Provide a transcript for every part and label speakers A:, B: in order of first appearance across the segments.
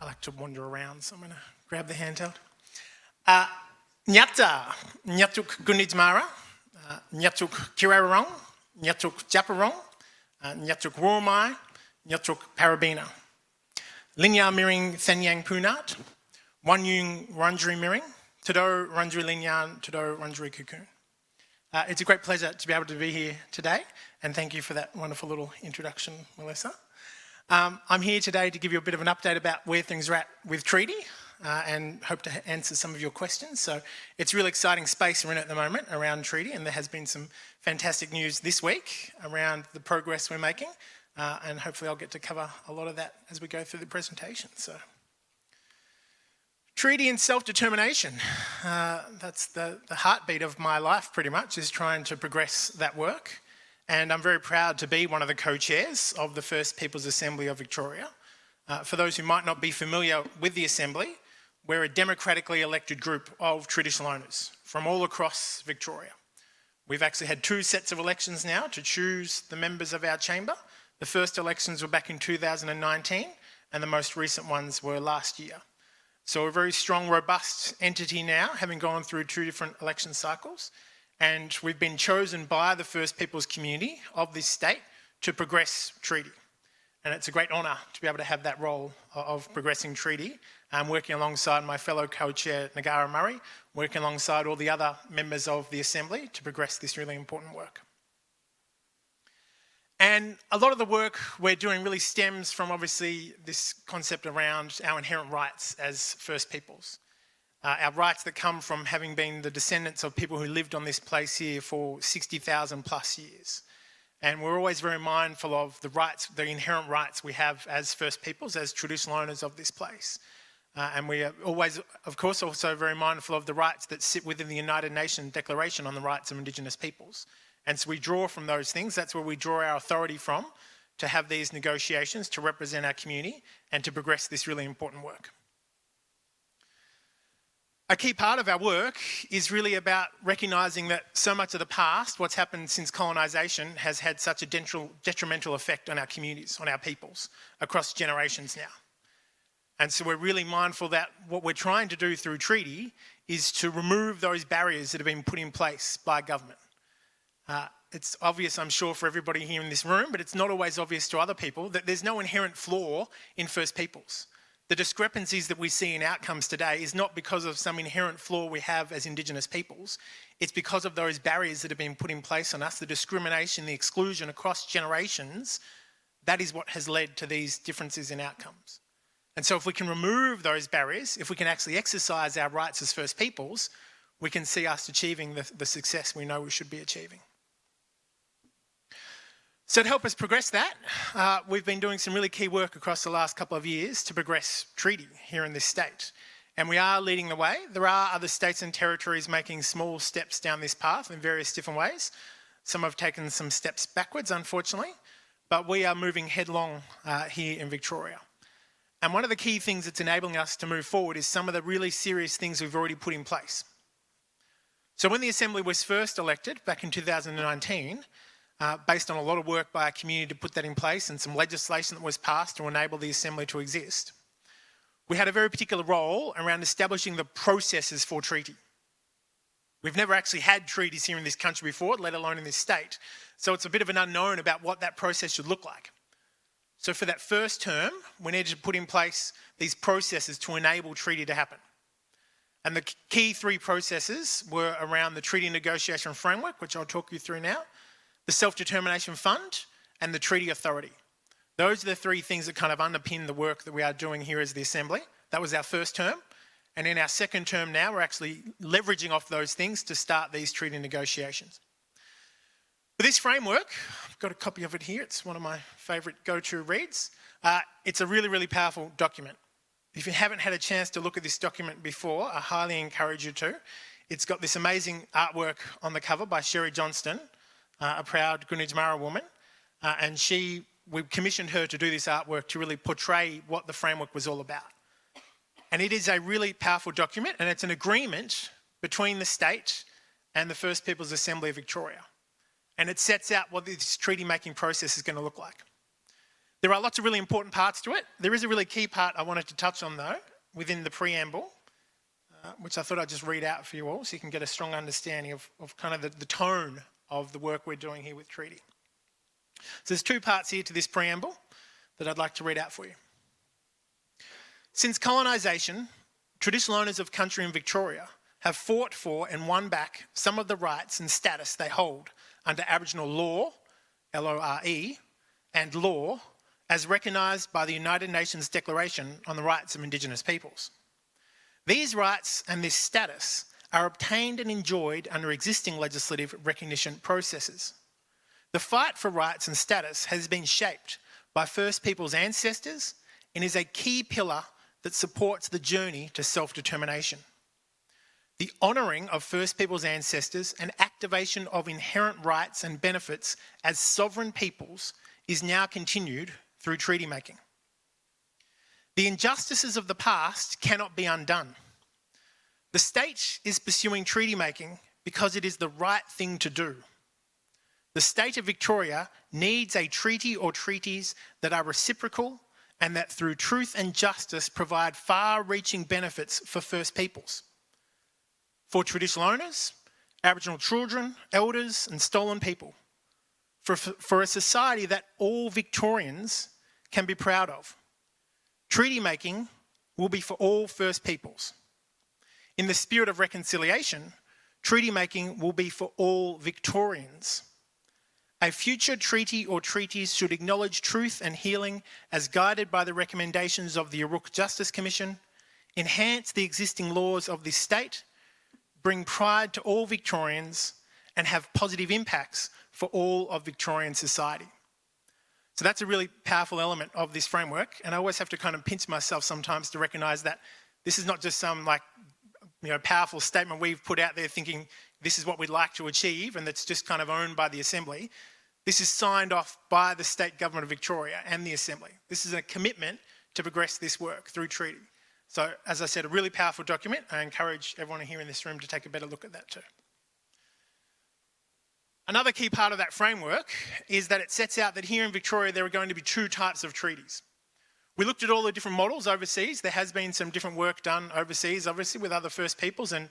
A: I like to wander around, so I'm going to grab the handheld. Nyata, Nyatuk Gunidmara, Nyatuk Kirarong, Nyatuk Japarong, Nyatuk Rormai, Nyatuk Parabina. Linya Miring Thanyang Punat, Wanyung Rundri Miring, Tado Rundri Linyan, Tado Rundri Cocoon. It's a great pleasure to be able to be here today, and thank you for that wonderful little introduction, Melissa. I'm here today to give you a bit of an update about where things are at with treaty and hope to answer some of your questions. So it's a really exciting space we're in at the moment around treaty, and there has been some fantastic news this week around the progress we're making, and hopefully I'll get to cover a lot of that as we go through the presentation. So, treaty and self-determination, that's the heartbeat of my life pretty much, is trying to progress that work. And I'm very proud to be one of the co-chairs of the First Peoples Assembly of Victoria. For those who might not be familiar with the Assembly, we're a democratically elected group of traditional owners from all across Victoria. We've actually had 2 sets of elections now to choose the members of our chamber. The first elections were back in 2019, and the most recent ones were last year. So we're a very strong, robust entity now, having gone through 2 different election cycles. And we've been chosen by the First Peoples community of this state to progress treaty. And it's a great honour to be able to have that role of progressing treaty. I'm working alongside my fellow co-chair, Nagara Murray, working alongside all the other members of the Assembly to progress this really important work. And a lot of the work we're doing really stems from obviously this concept around our inherent rights as First Peoples. Our rights that come from having been the descendants of people who lived on this place here for 60,000 plus years. And we're always very mindful of the rights, the inherent rights we have as First Peoples, as traditional owners of this place. And we are always, of course, also very mindful of the rights that sit within the United Nations Declaration on the Rights of Indigenous Peoples. And so we draw from those things. That's where we draw our authority from to have these negotiations, to represent our community and to progress this really important work. A key part of our work is really about recognising that so much of the past, what's happened since colonisation, has had such a detrimental effect on our communities, on our peoples, across generations now. And so we're really mindful that what we're trying to do through treaty is to remove those barriers that have been put in place by government. It's obvious, I'm sure, for everybody here in this room, but it's not always obvious to other people that there's no inherent flaw in First Peoples. The discrepancies that we see in outcomes today is not because of some inherent flaw we have as Indigenous peoples. It's because of those barriers that have been put in place on us, the discrimination, the exclusion across generations. That is what has led to these differences in outcomes. And so if we can remove those barriers, if we can actually exercise our rights as First Peoples, we can see us achieving the success we know we should be achieving. So to help us progress that, we've been doing some really key work across the last couple of years to progress treaty here in this state. And we are leading the way. There are other states and territories making small steps down this path in various different ways. Some have taken some steps backwards, unfortunately, but we are moving headlong here in Victoria. And one of the key things that's enabling us to move forward is some of the really serious things we've already put in place. So when the Assembly was first elected back in 2019, based on a lot of work by our community to put that in place and some legislation that was passed to enable the Assembly to exist, we had a very particular role around establishing the processes for treaty. We've never actually had treaties here in this country before, let alone in this state, so it's a bit of an unknown about what that process should look like. So for that first term, we needed to put in place these processes to enable treaty to happen. And the key 3 processes were around the Treaty Negotiation Framework, which I'll talk you through now, the Self-Determination Fund, and the Treaty Authority. Those are the 3 things that kind of underpin the work that we are doing here as the Assembly. That was our first term. And in our second term now, we're actually leveraging off those things to start these treaty negotiations. But this framework, I've got a copy of it here. It's one of my favourite go-to reads. It's a really, really powerful document. If you haven't had a chance to look at this document before, I highly encourage you to. It's got this amazing artwork on the cover by Sherry Johnston, a proud Gunidjmara woman, and we commissioned her to do this artwork to really portray what the framework was all about. And it is a really powerful document, and it's an agreement between the state and the First Peoples Assembly of Victoria. And it sets out what this treaty-making process is going to look like. There are lots of really important parts to it. There is a really key part I wanted to touch on though, within the preamble, which I thought I'd just read out for you all so you can get a strong understanding of kind of the tone of the work we're doing here with treaty. So there's two parts here to this preamble that I'd like to read out for you. Since colonisation, traditional owners of country in Victoria have fought for and won back some of the rights and status they hold under Aboriginal law, LORE, and law as recognised by the United Nations Declaration on the Rights of Indigenous Peoples. These rights and this status are obtained and enjoyed under existing legislative recognition processes. The fight for rights and status has been shaped by First Peoples ancestors and is a key pillar that supports the journey to self-determination. The honouring of First Peoples ancestors and activation of inherent rights and benefits as sovereign peoples is now continued through treaty making. The injustices of the past cannot be undone. The state is pursuing treaty making because it is the right thing to do. The state of Victoria needs a treaty or treaties that are reciprocal and that through truth and justice provide far-reaching benefits for First Peoples, for traditional owners, Aboriginal children, elders and stolen people, for a society that all Victorians can be proud of. Treaty making will be for all First Peoples. In the spirit of reconciliation, treaty making will be for all Victorians. A future treaty or treaties should acknowledge truth and healing as guided by the recommendations of the Uruk Justice Commission, enhance the existing laws of this state, bring pride to all Victorians, and have positive impacts for all of Victorian society. So that's a really powerful element of this framework, and I always have to kind of pinch myself sometimes to recognise that this is not just some powerful statement we've put out there thinking this is what we'd like to achieve and that's just kind of owned by the Assembly. This is signed off by the State Government of Victoria and the Assembly. This is a commitment to progress this work through treaty. So, as I said, a really powerful document. I encourage everyone here in this room to take a better look at that too. Another key part of that framework is that it sets out that here in Victoria there are going to be two types of treaties. We looked at all the different models overseas. There has been some different work done overseas, obviously, with other First Peoples, and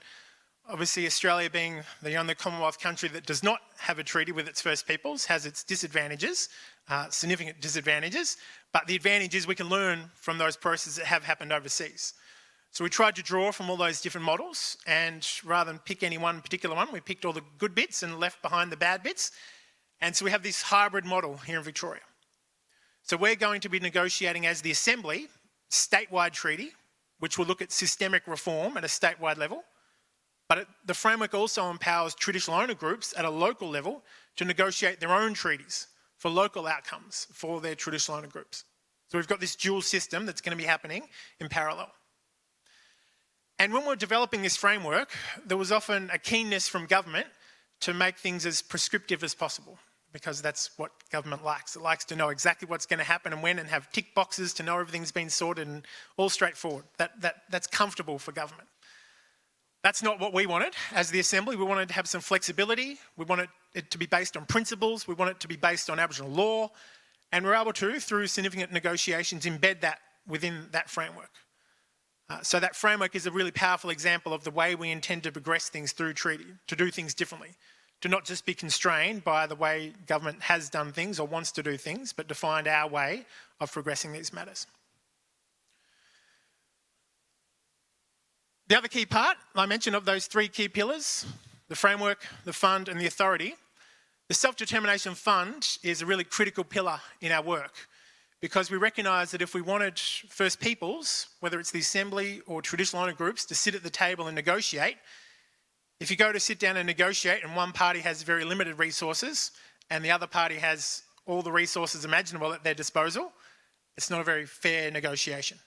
A: obviously Australia being the only Commonwealth country that does not have a treaty with its First Peoples has its disadvantages, significant disadvantages, but the advantage is we can learn from those processes that have happened overseas. So we tried to draw from all those different models, and rather than pick any one particular one, we picked all the good bits and left behind the bad bits. And so we have this hybrid model here in Victoria. So we're going to be negotiating as the Assembly, statewide treaty, which will look at systemic reform at a statewide level. But the framework also empowers traditional owner groups at a local level to negotiate their own treaties for local outcomes for their traditional owner groups. So we've got this dual system that's going to be happening in parallel. And when we're developing this framework, there was often a keenness from government to make things as prescriptive as possible, because that's what government likes. It likes to know exactly what's going to happen and when, and have tick boxes to know everything's been sorted and all straightforward. That's comfortable for government. That's not what we wanted as the Assembly. We wanted to have some flexibility. We wanted it to be based on principles. We want it to be based on Aboriginal law. And we're able to, through significant negotiations, embed that within that framework. So that framework is a really powerful example of the way we intend to progress things through treaty, to do things differently, to not just be constrained by the way government has done things or wants to do things, but to find our way of progressing these matters. The other key part I mentioned of those three key pillars, the framework, the fund and the authority, the Self-Determination Fund is a really critical pillar in our work, because we recognise that if we wanted First Peoples, whether it's the Assembly or traditional owner groups, to sit at the table and negotiate, if you go to sit down and negotiate and one party has very limited resources and the other party has all the resources imaginable at their disposal, it's not a very fair negotiation.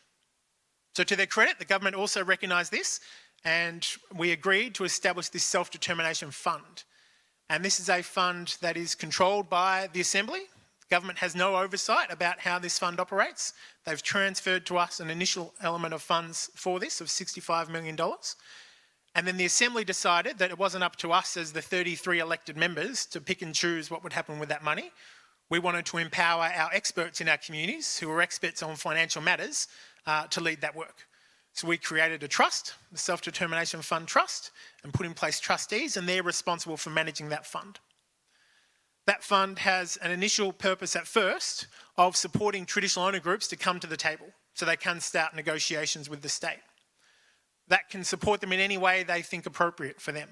A: So to their credit, the government also recognised this, and we agreed to establish this Self-Determination Fund. And this is a fund that is controlled by the Assembly. The government has no oversight about how this fund operates. They've transferred to us an initial element of funds for this of $65 million. And then the Assembly decided that it wasn't up to us as the 33 elected members to pick and choose what would happen with that money. We wanted to empower our experts in our communities, who are experts on financial matters, to lead that work. So we created a trust, the Self-Determination Fund Trust, and put in place trustees, and they're responsible for managing that fund. That fund has an initial purpose at first of supporting traditional owner groups to come to the table so they can start negotiations with the state. That can support them in any way they think appropriate for them.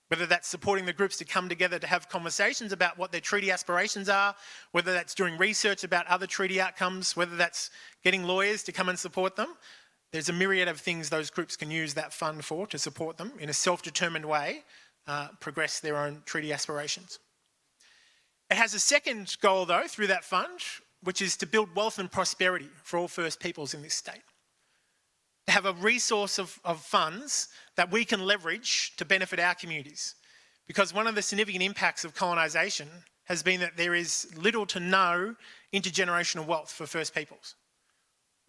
A: Whether that's supporting the groups to come together to have conversations about what their treaty aspirations are, whether that's doing research about other treaty outcomes, whether that's getting lawyers to come and support them. There's a myriad of things those groups can use that fund for to support them in a self-determined way, progress their own treaty aspirations. It has a second goal, though, through that fund, which is to build wealth and prosperity for all First Peoples in this state. To have a resource of funds that we can leverage to benefit our communities. Because one of the significant impacts of colonisation has been that there is little to no intergenerational wealth for First Peoples.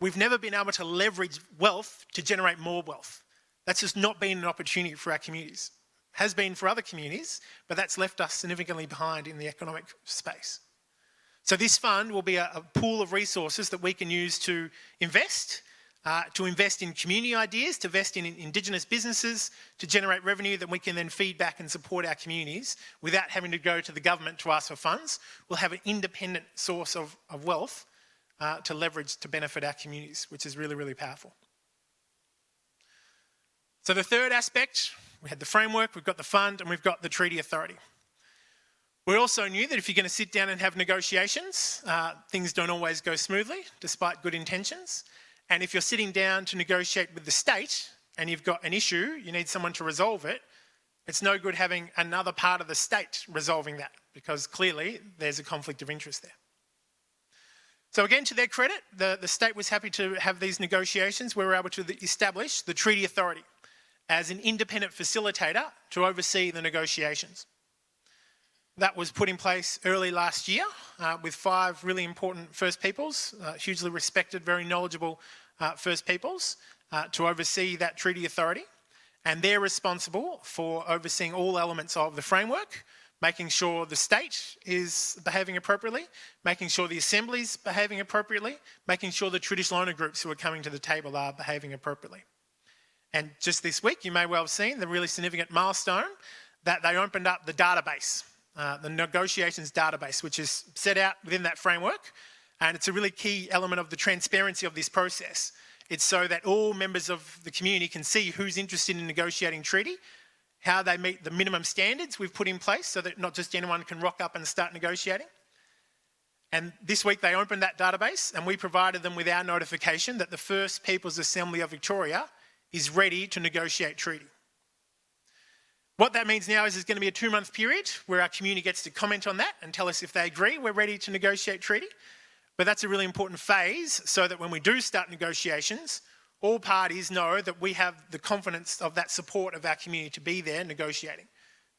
A: We've never been able to leverage wealth to generate more wealth. That's just not been an opportunity for our communities. Has been for other communities, but that's left us significantly behind in the economic space. So this fund will be a pool of resources that we can use to invest in community ideas, to invest in Indigenous businesses, to generate revenue that we can then feed back and support our communities without having to go to the government to ask for funds. We'll have an independent source of wealth to leverage to benefit our communities, which is really, really powerful. So the third aspect, we had the framework, we've got the fund, and we've got the treaty authority. We also knew that if you're going to sit down and have negotiations, things don't always go smoothly, despite good intentions. And if you're sitting down to negotiate with the state and you've got an issue, you need someone to resolve it, it's no good having another part of the state resolving that, because clearly there's a conflict of interest there. So again, to their credit, the state was happy to have these negotiations. We were able to establish the treaty authority as an independent facilitator to oversee the negotiations. That was put in place early last year with 5 really important First Peoples, hugely respected, very knowledgeable First Peoples, to oversee that treaty authority. And they're responsible for overseeing all elements of the framework, making sure the state is behaving appropriately, making sure the Assembly's behaving appropriately, making sure the traditional owner groups who are coming to the table are behaving appropriately. And just this week, you may well have seen the really significant milestone that they opened up the database, the negotiations database, which is set out within that framework. And it's a really key element of the transparency of this process. It's so that all members of the community can see who's interested in negotiating treaty, how they meet the minimum standards we've put in place so that not just anyone can rock up and start negotiating. And this week they opened that database and we provided them with our notification that the First Peoples Assembly of Victoria is ready to negotiate treaty. What that means now is there's going to be a 2-month period where our community gets to comment on that and tell us if they agree we're ready to negotiate treaty. But that's a really important phase so that when we do start negotiations, all parties know that we have the confidence of that support of our community to be there negotiating.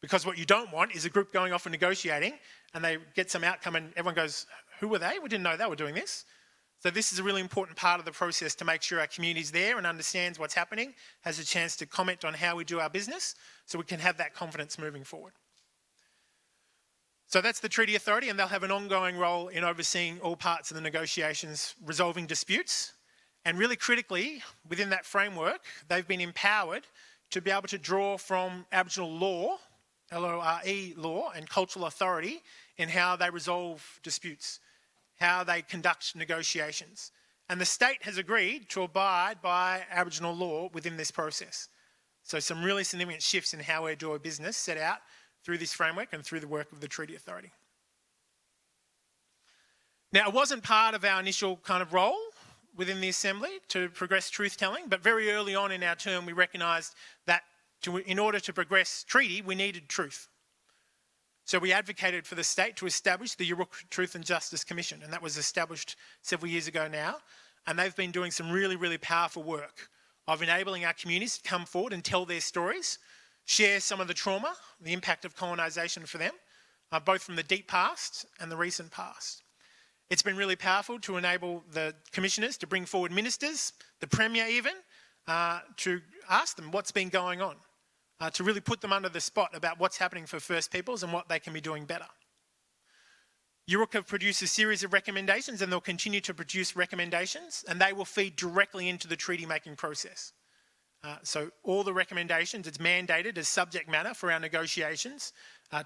A: Because what you don't want is a group going off and negotiating and they get some outcome and everyone goes, who were they? We didn't know they were doing this. So this is a really important part of the process to make sure our community's there and understands what's happening, has a chance to comment on how we do our business so we can have that confidence moving forward. So that's the Treaty Authority, and they'll have an ongoing role in overseeing all parts of the negotiations, resolving disputes. And really critically, within that framework, they've been empowered to be able to draw from Aboriginal law, LORE law, and cultural authority in how they resolve disputes, how they conduct negotiations. And the state has agreed to abide by Aboriginal law within this process. So some really significant shifts in how we do our business set out through this framework and through the work of the Treaty Authority. Now, it wasn't part of our initial kind of role within the Assembly to progress truth-telling, but very early on in our term we recognised that in order to progress treaty, we needed truth. So we advocated for the state to establish the Yurok Truth and Justice Commission, and that was established several years ago now, and they've been doing some really, really powerful work of enabling our communities to come forward and tell their stories, share some of the trauma, the impact of colonisation for them, both from the deep past and the recent past. It's been really powerful to enable the commissioners to bring forward ministers, the Premier even, to ask them what's been going on, to really put them under the spot about what's happening for First Peoples and what they can be doing better. Yurok have produced a series of recommendations, and they'll continue to produce recommendations, and they will feed directly into the treaty making process. So all the recommendations, it's mandated as subject matter for our negotiations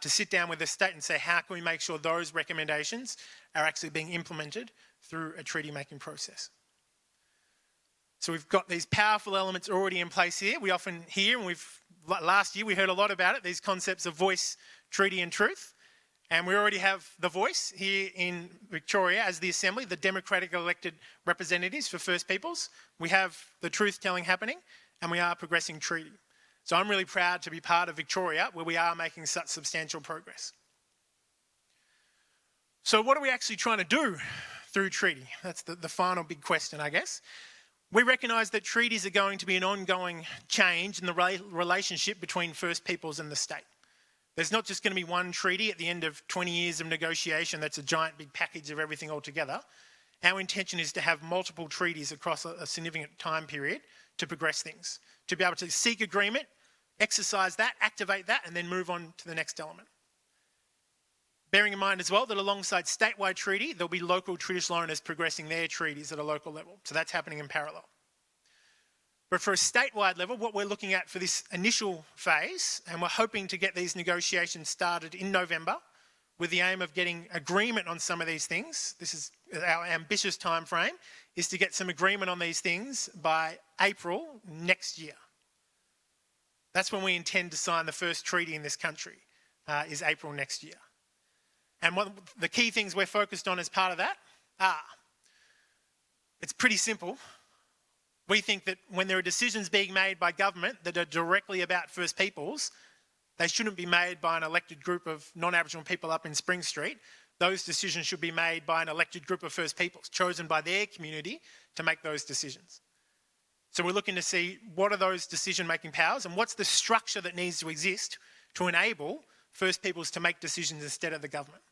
A: to sit down with the state and say, how can we make sure those recommendations are actually being implemented through a treaty making process? So we've got these powerful elements already in place here. We often hear, and last year we heard a lot about it, these concepts of voice, treaty and truth. And we already have the voice here in Victoria as the Assembly, the democratic elected representatives for First Peoples. We have the truth telling happening, and we are progressing treaty. So I'm really proud to be part of Victoria where we are making such substantial progress. So what are we actually trying to do through treaty? That's the final big question, I guess. We recognise that treaties are going to be an ongoing change in the relationship between First Peoples and the state. There's not just going to be one treaty at the end of 20 years of negotiation that's a giant big package of everything all together. Our intention is to have multiple treaties across a significant time period to progress things, to be able to seek agreement, exercise that, activate that, and then move on to the next element. Bearing in mind as well that alongside statewide treaty, there'll be local traditional owners progressing their treaties at a local level. So that's happening in parallel. But for a statewide level, what we're looking at for this initial phase, and we're hoping to get these negotiations started in November with the aim of getting agreement on some of these things. This is our ambitious time frame, is to get some agreement on these things by April next year. That's when we intend to sign the first treaty in this country, is April next year. And what the key things we're focused on as part of that are, it's pretty simple. We think that when there are decisions being made by government that are directly about First Peoples, they shouldn't be made by an elected group of non-Aboriginal people up in Spring Street. Those decisions should be made by an elected group of First Peoples, chosen by their community to make those decisions. So we're looking to see what are those decision-making powers and what's the structure that needs to exist to enable First Peoples to make decisions instead of the government.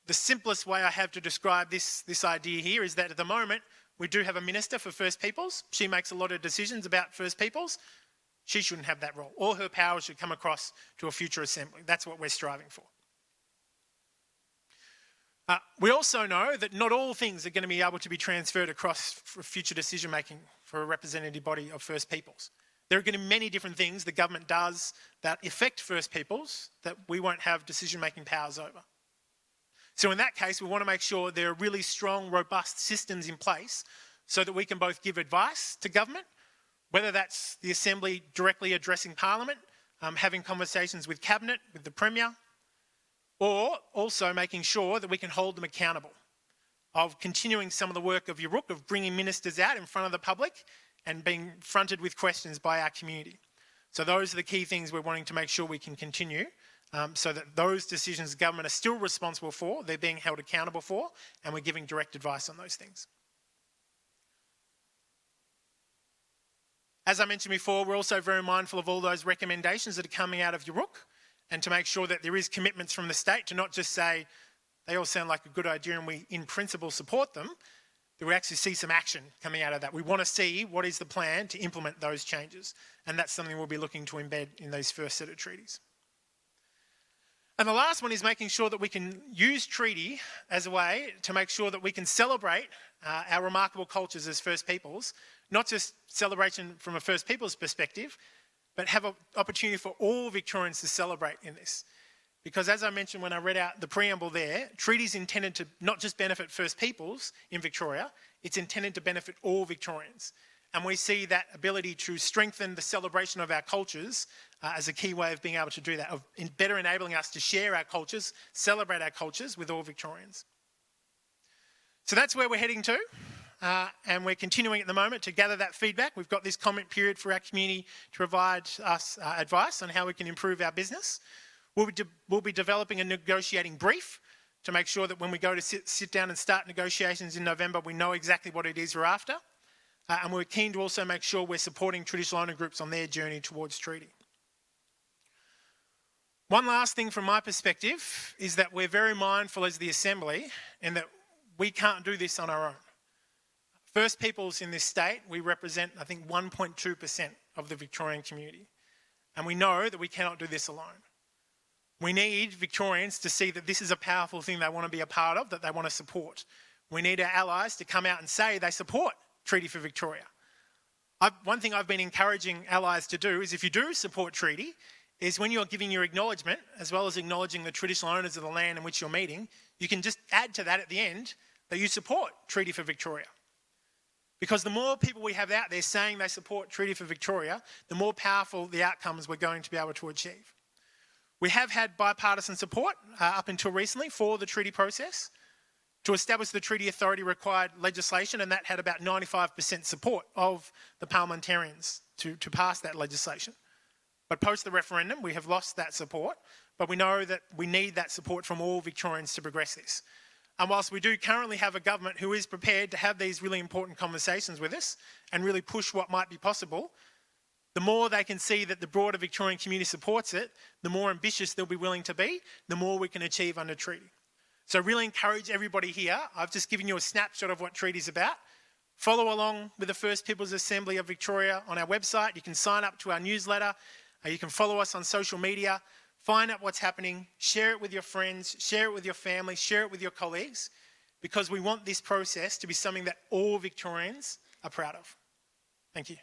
A: The simplest way I have to describe this idea here is that at the moment, we do have a minister for First Peoples. She makes a lot of decisions about First Peoples. She shouldn't have that role. All her powers should come across to a future assembly. That's what we're striving for. We also know that not all things are going to be able to be transferred across for future decision making for a representative body of First Peoples. There are going to be many different things the government does that affect First Peoples that we won't have decision making powers over. So in that case, we want to make sure there are really strong, robust systems in place so that we can both give advice to government, whether that's the Assembly directly addressing Parliament, having conversations with Cabinet, with the Premier, or also making sure that we can hold them accountable, of continuing some of the work of Yurok, of bringing ministers out in front of the public and being fronted with questions by our community. So those are the key things we're wanting to make sure we can continue so that those decisions government are still responsible for, they're being held accountable for, and we're giving direct advice on those things. As I mentioned before, we're also very mindful of all those recommendations that are coming out of Yurok and to make sure that there is commitments from the state to not just say, they all sound like a good idea and we in principle support them, that we actually see some action coming out of that. We want to see what is the plan to implement those changes. And that's something we'll be looking to embed in those first set of treaties. And the last one is making sure that we can use treaty as a way to make sure that we can celebrate our remarkable cultures as First Peoples, not just celebration from a First Peoples perspective, but have an opportunity for all Victorians to celebrate in this. Because as I mentioned when I read out the preamble there, treaty's intended to not just benefit First Peoples in Victoria, it's intended to benefit all Victorians. And we see that ability to strengthen the celebration of our cultures as a key way of being able to do that, of better enabling us to share our cultures, celebrate our cultures with all Victorians. So that's where we're heading to. And we're continuing at the moment to gather that feedback. We've got this comment period for our community to provide us advice on how we can improve our business. We'll be developing a negotiating brief to make sure that when we go to sit down and start negotiations in November, we know exactly what it is we're after. And we're keen to also make sure we're supporting traditional owner groups on their journey towards treaty. One last thing from my perspective is that we're very mindful as the Assembly in that we can't do this on our own. First Peoples in this state, we represent, I think, 1.2% of the Victorian community. And we know that we cannot do this alone. We need Victorians to see that this is a powerful thing they want to be a part of, that they want to support. We need our allies to come out and say they support Treaty for Victoria. One thing I've been encouraging allies to do is, if you do support treaty, is when you're giving your acknowledgement, as well as acknowledging the traditional owners of the land in which you're meeting, you can just add to that at the end that you support Treaty for Victoria. Because the more people we have out there saying they support Treaty for Victoria, the more powerful the outcomes we're going to be able to achieve. We have had bipartisan support up until recently for the treaty process. To establish the treaty authority required legislation, and that had about 95% support of the parliamentarians to pass that legislation. But post the referendum, we have lost that support, but we know that we need that support from all Victorians to progress this. And whilst we do currently have a government who is prepared to have these really important conversations with us and really push what might be possible, the more they can see that the broader Victorian community supports it, the more ambitious they'll be willing to be, the more we can achieve under treaty. So really encourage everybody here. I've just given you a snapshot of what treaty's about. Follow along with the First Peoples Assembly of Victoria on our website. You can sign up to our newsletter. You can follow us on social media. Find out what's happening. Share it with your friends. Share it with your family. Share it with your colleagues. Because we want this process to be something that all Victorians are proud of. Thank you.